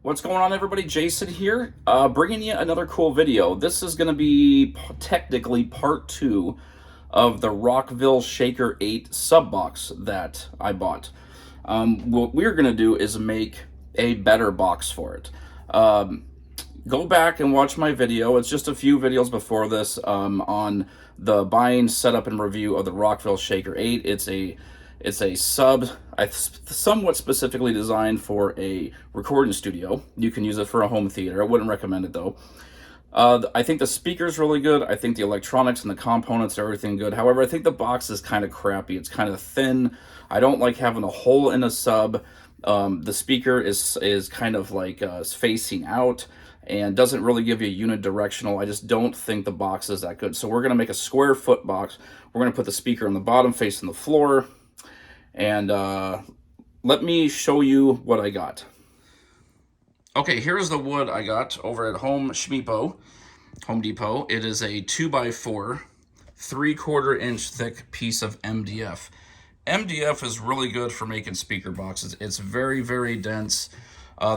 What's going on, everybody? Jason here, bringing you another cool video. This is going to be technically part 2 of the Rockville Shaker 8 sub box that I bought. What we're going to do is make a better box for it. Go back and watch my video. It's just a few videos before this on the buying, setup, and review of the Rockville Shaker 8. It's a sub, somewhat specifically designed for a recording studio. You can use it for a home theater. I wouldn't recommend it though. I think the speaker's really good. I think the electronics and the components are everything good. However, I think the box is kind of crappy. It's kind of thin. I don't like having a hole in a sub. The speaker is kind of like facing out and doesn't really give you unidirectional. I just don't think the box is that good. So we're going to make a square foot box. We're going to put the speaker on the bottom facing the floor. And let me show you what I got. Okay, here's the wood I got over at Home Depot. It is a 2x4, 3/4 inch thick piece of MDF. MDF is really good for making speaker boxes. It's very, very dense.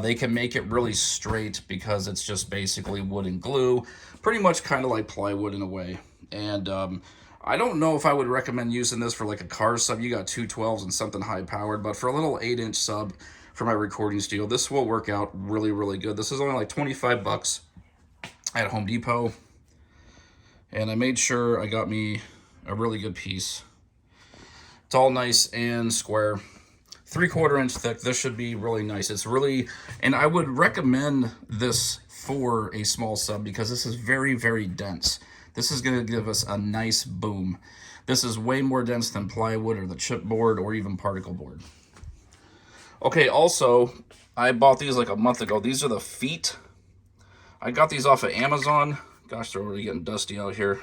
They can make it really straight because it's just basically wood and glue, pretty much kind of like plywood in a way. And I don't know if I would recommend using this for like a car sub. You got 212s and something high powered, but for a little 8-inch sub for my recording studio, this will work out really, really good. This is only like 25 bucks at Home Depot. And I made sure I got me a really good piece. It's all nice and square. 3/4 inch thick. This should be really nice. It's really, and I would recommend this for a small sub because this is very, very dense. This is going to give us a nice boom. This is way more dense than plywood or the chipboard or even particle board. Okay, also, I bought these like a month ago. These are the feet. I got these off of Amazon. Gosh, they're already getting dusty out here.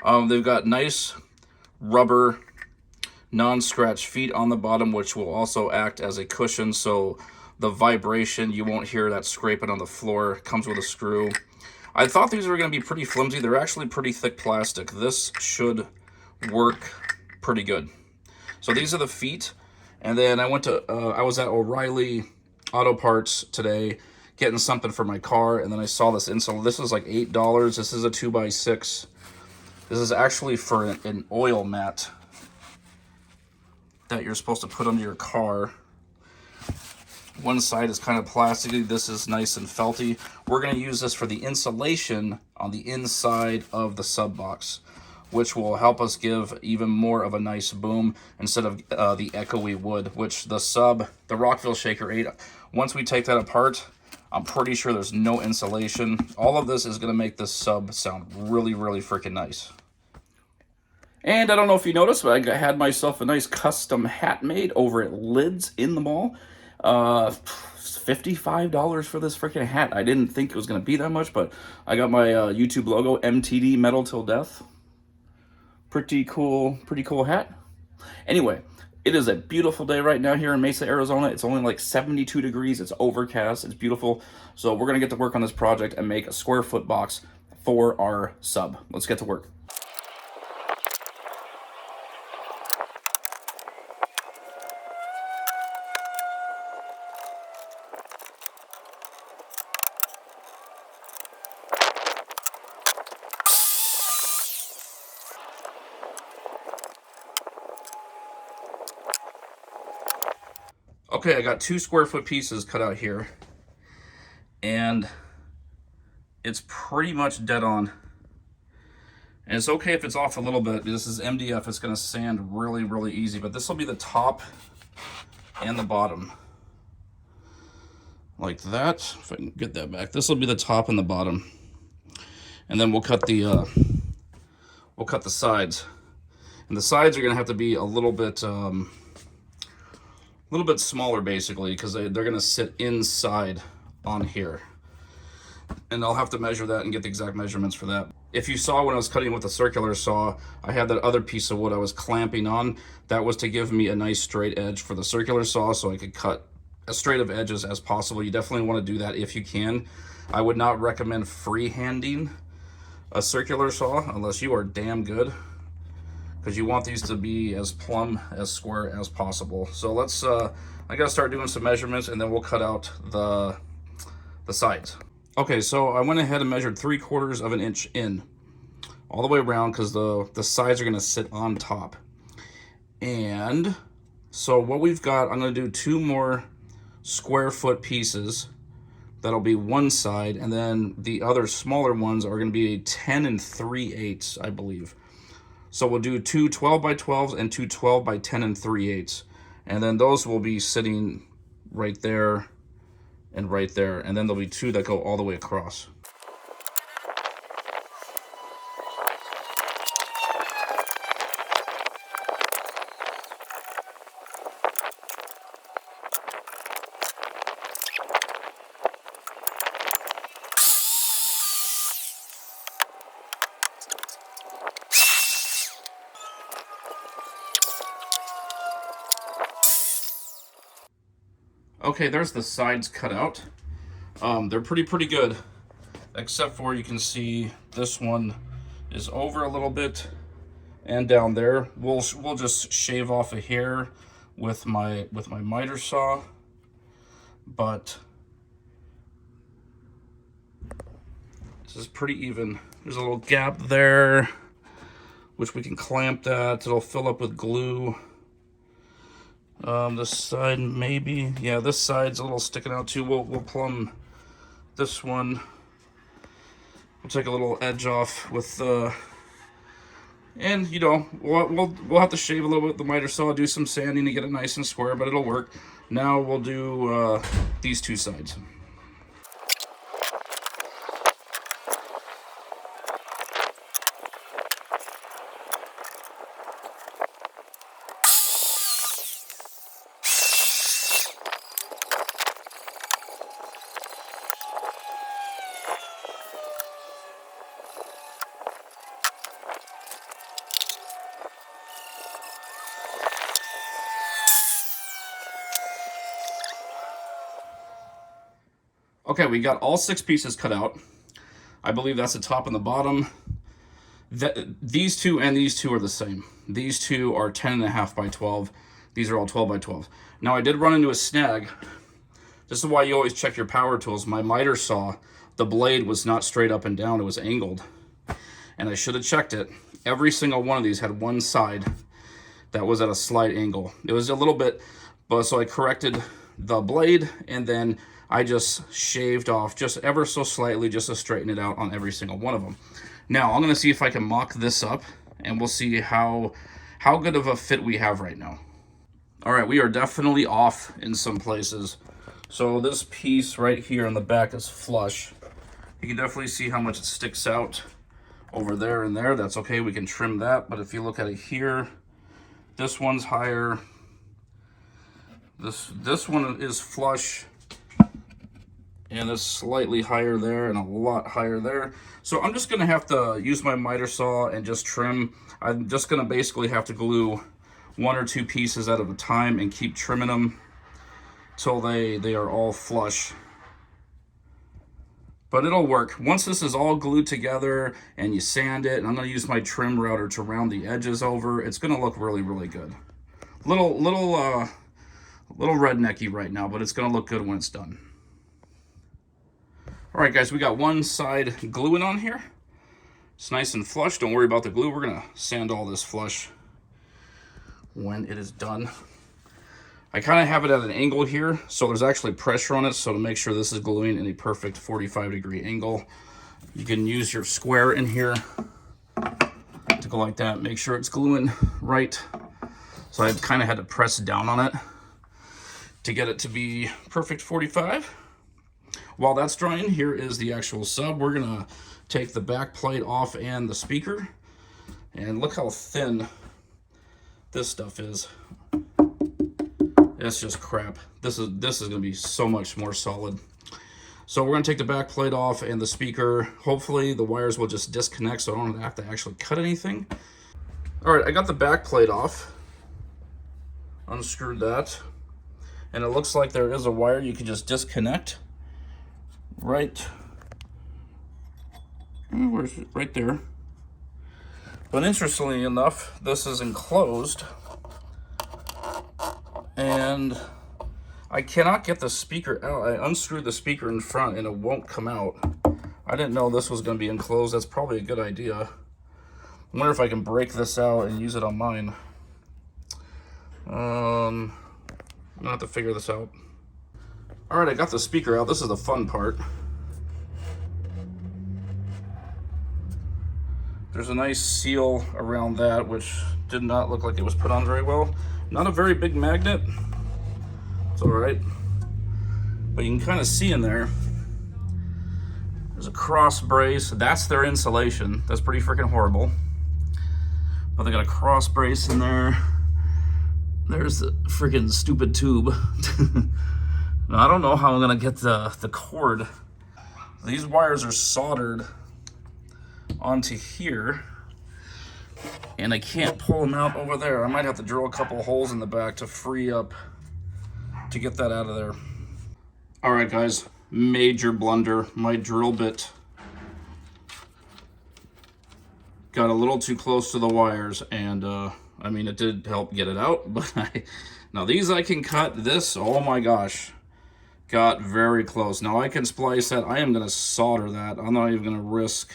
They've got nice rubber non-scratch feet on the bottom, which will also act as a cushion, so the vibration, you won't hear that scraping on the floor. Comes with a screw. I thought these were going to be pretty flimsy. They're actually pretty thick plastic. This should work pretty good. So these are the feet. And then I was at O'Reilly Auto Parts today getting something for my car, and then I saw this insole. This was like $8. This is a 2x6. This is actually for an oil mat that you're supposed to put under your car. One side is kind of plasticky. This is nice and felty. We're going to use this for the insulation on the inside of the sub box, which will help us give even more of a nice boom instead of the echoey wood, which the Rockville Shaker 8, once we take that apart, I'm pretty sure there's no insulation. All of this is going to make this sub sound really, really freaking nice. And I don't know if you noticed, but I had myself a nice custom hat made over at Lids in the mall. $55 for this freaking hat. I didn't think it was going to be that much, but I got my YouTube logo, MTD, Metal Till Death. Pretty cool hat. Anyway, it is a beautiful day right now here in Mesa, Arizona. It's only like 72 degrees. It's overcast. It's beautiful. So we're going to get to work on this project and make a square foot box for our sub. Let's get to work. Okay, I got 2 square foot pieces cut out here, and it's pretty much dead on. And it's okay if it's off a little bit. This is MDF. It's going to sand really, really easy, but this will be the top and the bottom. Like that. If I can get that back. This will be the top and the bottom. And then we'll cut the sides. And the sides are going to have to be a little bit smaller basically, because they're going to sit inside on here, and I'll have to measure that and get the exact measurements for that. If you saw when I was cutting with the circular saw, I had that other piece of wood I was clamping on. That was to give me a nice straight edge for the circular saw, so I could cut as straight of edges as possible. You definitely want to do that if you can. I would not recommend freehanding a circular saw unless you are damn good, because you want these to be as plumb, as square as possible. So let's, I gotta start doing some measurements, and then we'll cut out the the sides. Okay, so I went ahead and measured 3/4 of an inch in all the way around because the sides are going to sit on top. And so what we've got, I'm going to do 2 more square foot pieces. That'll be one side, and then the other smaller ones are going to be 10 3/8, I believe. So we'll do 2 12 by 12s and 2 12 by 10 3/8, and then those will be sitting right there and right there, and then there'll be 2 that go all the way across. Okay, there's the sides cut out. They're pretty good, except for you can see this one is over a little bit, and down there we'll just shave off a hair with my miter saw, but this is pretty even. There's a little gap there, which we can clamp that. It'll fill up with glue. This side maybe, yeah, this side's a little sticking out too. We'll plumb this one. We'll take a little edge off with and you know, we'll have to shave a little bit with the miter saw, do some sanding to get it nice and square, but it'll work. Now we'll do these 2 sides. Okay, we got all 6 pieces cut out. I believe that's the top and the bottom. These 2 and these 2 are the same. These 2 are 10.5 by 12. These are all 12 by 12. Now I did run into a snag. This is why you always check your power tools. My miter saw, the blade was not straight up and down, it was angled. And I should have checked it. Every single one of these had one side that was at a slight angle. It was a little bit, but so I corrected the blade, and then I just shaved off just ever so slightly just to straighten it out on every single one of them. Now I'm going to see if I can mock this up, and we'll see how good of a fit we have right now. All right, we are definitely off in some places. So this piece right here on the back is flush. You can definitely see how much it sticks out over there and there. That's okay, we can trim that. But if you look at it here, this one's higher. This one is flush, and it's slightly higher there and a lot higher there. So I'm just gonna have to use my miter saw and just trim. I'm just gonna basically have to glue 1 or 2 pieces at a time and keep trimming them till they are all flush. But it'll work. Once this is all glued together and you sand it, and I'm gonna use my trim router to round the edges over, it's gonna look really, really good. Little rednecky right now, but it's gonna look good when it's done. All right, guys, we got one side gluing on here. It's nice and flush. Don't worry about the glue. We're gonna sand all this flush when it is done. I kind of have it at an angle here, so there's actually pressure on it, so to make sure this is gluing in a perfect 45-degree angle, you can use your square in here to go like that. Make sure it's gluing right. So I kind of had to press down on it to get it to be perfect 45. While that's drying, here is the actual sub. We're gonna take the back plate off and the speaker, and look how thin this stuff is. It's just crap. This is gonna be so much more solid. So we're gonna take the back plate off and the speaker. Hopefully the wires will just disconnect so I don't have to actually cut anything. All right, I got the back plate off. Unscrewed that. And it looks like there is a wire you can just disconnect. Right there. But interestingly enough, this is enclosed. And I cannot get the speaker out. I unscrewed the speaker in front and it won't come out. I didn't know this was going to be enclosed. That's probably a good idea. I wonder if I can break this out and use it on mine. I'm going to have to figure this out. Alright, I got the speaker out. This is the fun part. There's a nice seal around that, which did not look like it was put on very well. Not a very big magnet. It's alright. But you can kind of see in there, there's a cross brace. That's their insulation. That's pretty freaking horrible. But they got a cross brace in there. There's the freaking stupid tube. Now, I don't know how I'm gonna get the cord. These wires are soldered onto here, and I can't pull them out over there. I might have to drill a couple holes in the back to free up to get that out of there. All right, guys, major blunder. My drill bit got a little too close to the wires, and I mean, it did help get it out, but now these I can cut. This, oh my gosh, got very close. Now I can splice that. I am gonna solder that. I'm not even gonna risk.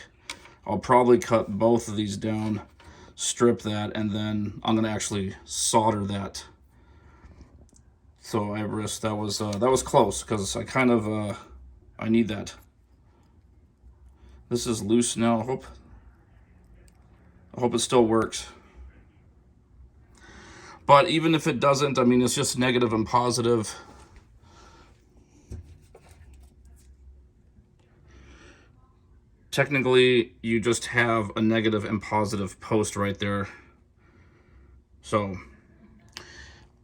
I'll probably cut both of these down, strip that, and then I'm gonna actually solder that. So I risked that was close, because I kind of I need that. This is loose now. I hope it still works. But even if it doesn't, I mean, it's just negative and positive. Technically, you just have a negative and positive post right there. So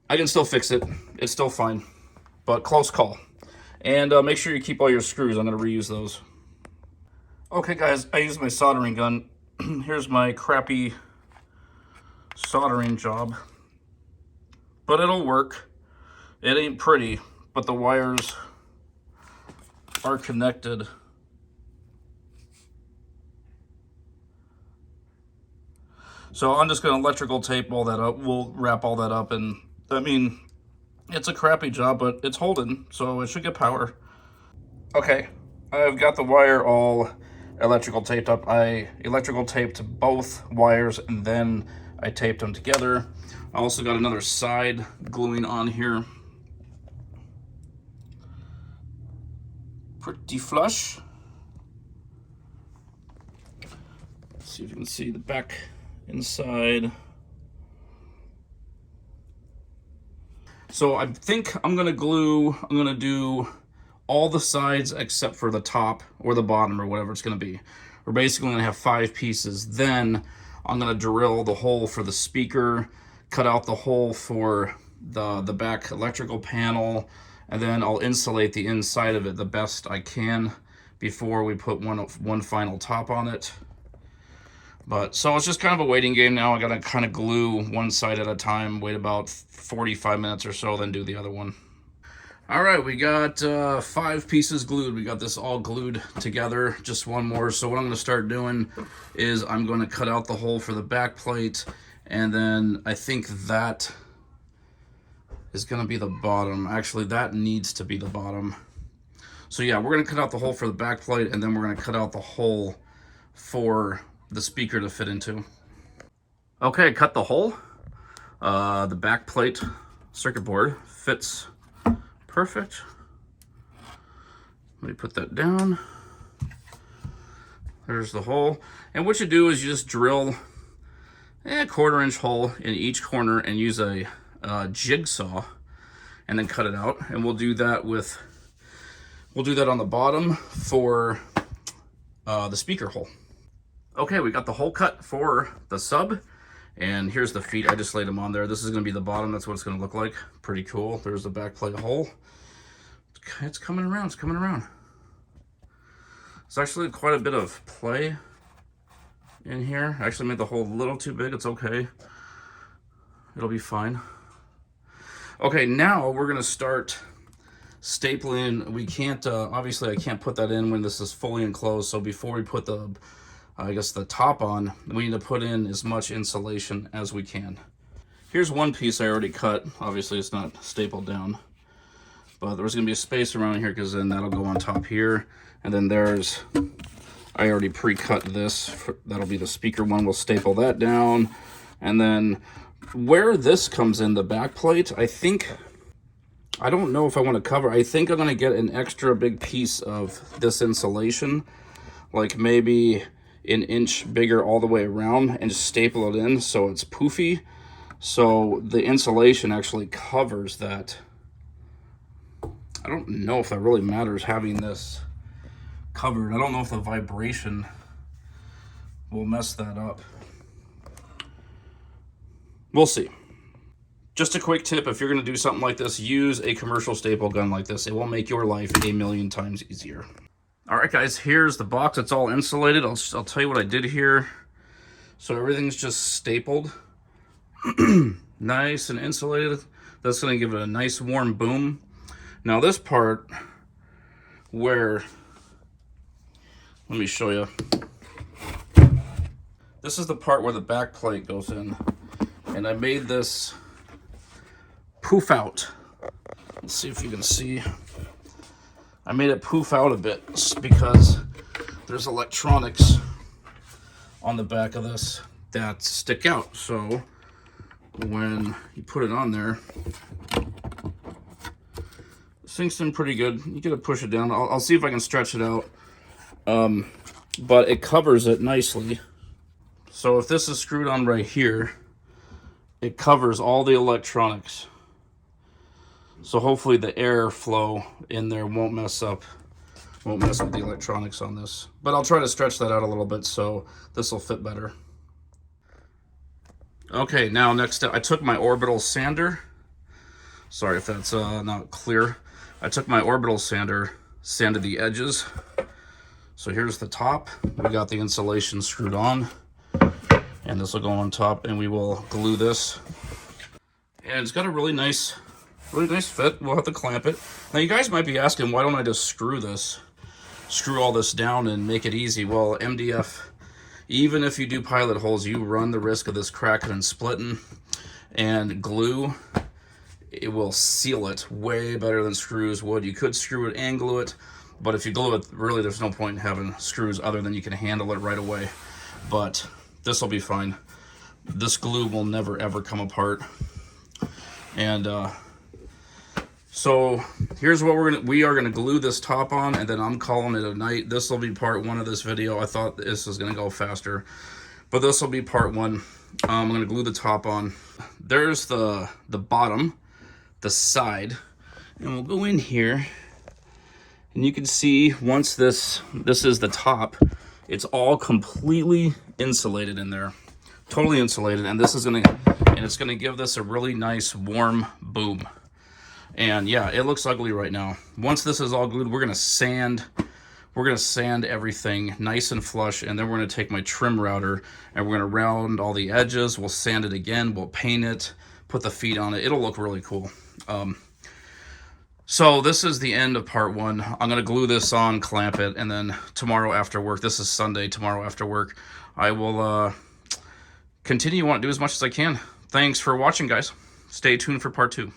I can still fix it. It's still fine, but close call. And make sure you keep all your screws. I'm going to reuse those. Okay, guys, I used my soldering gun. Here's my crappy soldering job. But it'll work. It ain't pretty, but the wires are connected. So I'm just going to electrical tape all that up. We'll wrap all that up, and I mean, it's a crappy job, but it's holding, so it should get power. Okay, I've got the wire all electrical taped up. I electrical taped both wires, and then I taped them together. I also got another side gluing on here. Pretty flush. Let's see if you can see the back inside. So I think I'm gonna do all the sides except for the top or the bottom or whatever it's gonna be. We're basically gonna have 5 pieces. Then I'm gonna drill the hole for the speaker, cut out the hole for the back electrical panel, and then I'll insulate the inside of it the best I can before we put one final top on it. But so it's just kind of a waiting game now. I gotta kind of glue one side at a time, wait about 45 minutes or so, then do the other one. All right, we got 5 pieces glued. We got this all glued together, just one more. So what I'm gonna start doing is I'm gonna cut out the hole for the back plate, and then I think that is gonna be the bottom. Actually, that needs to be the bottom. So yeah, we're gonna cut out the hole for the back plate, and then we're gonna cut out the hole for the speaker to fit into. Okay, cut the hole. The back plate circuit board fits perfect. Let me put that down. There's the hole. And what you do is you just drill a 1/4-inch hole in each corner and use a jigsaw, and then cut it out. And we'll do that on the bottom for the speaker hole. Okay, we got the hole cut for the sub, and here's the feet. I just laid them on there. This is going to be the bottom. That's what it's going to look like. Pretty cool. There's the back plate hole. It's coming around. It's coming around. It's actually quite a bit of play in here. I actually made the hole a little too big. It's okay. It'll be fine. Okay, now we're going to start stapling. We can't, obviously I can't put that in when this is fully enclosed. So before we put the top on, we need to put in as much insulation as we can. Here's one piece I already cut. Obviously it's not stapled down. But there's going to be a space around here because then that'll go on top here. And then there's, I already pre-cut this. That'll be the speaker one. We'll staple that down. And then where this comes in, the back plate, I don't know if I want to cover. I think I'm going to get an extra big piece of this insulation, like maybe an inch bigger all the way around, and just staple it in so it's poofy. So the insulation actually covers that. I don't know if that really matters having this covered. I don't know if the vibration will mess that up. We'll see. Just a quick tip, if you're going to do something like this, use a commercial staple gun like this. It will make your life a million times easier. All right, guys, here's the box. It's all insulated. I'll tell you what I did here. So everything's just stapled. Nice and insulated. That's going to give it a nice warm boom. Now this part where, let me show you. This is the part where the back plate goes in. And I made this poof out. Let's see if you can see. I made it poof out a bit because there's electronics on the back of this that stick out. So when you put it on there, it sinks in pretty good. You gotta push it down. I'll see if I can stretch it out. But it covers it nicely. So if this is screwed on right here, it covers all the electronics. So hopefully the air flow in there won't mess with the electronics on this. But I'll try to stretch that out a little bit so this will fit better. Okay, now next step, I took my orbital sander. Sorry if that's not clear. I took my orbital sander, sanded the edges. So here's the top. We got the insulation screwed on. And this will go on top, and we will glue this. And it's got a really nice fit. We'll have to clamp it. Now you guys might be asking, why don't I just screw all this down and make it easy? Well, MDF, even if you do pilot holes, you run the risk of this cracking and splitting. And glue, it will seal it way better than screws would. You could screw it and glue it, but if you glue it, really there's no point in having screws other than you can handle it right away. But this will be fine. This glue will never ever come apart. And so here's what we are gonna glue this top on, and then I'm calling it a night. This will be part one of this video. I thought this was gonna go faster, but this will be part one. I'm gonna glue the top on. There's the bottom, the side, and we'll go in here, and you can see once this is the top, it's all completely insulated in there, totally insulated, and it's gonna give this a really nice warm boom. And yeah, it looks ugly right now. Once this is all glued, we're gonna sand everything nice and flush, and then we're gonna take my trim router and we're gonna round all the edges. We'll sand it again, we'll paint it, put the feet on it. It'll look really cool. So this is the end of part one. I'm gonna glue this on, clamp it, and then tomorrow after work, this is Sunday, tomorrow after work, I will continue on to do as much as I can. Thanks for watching, guys. Stay tuned for part two.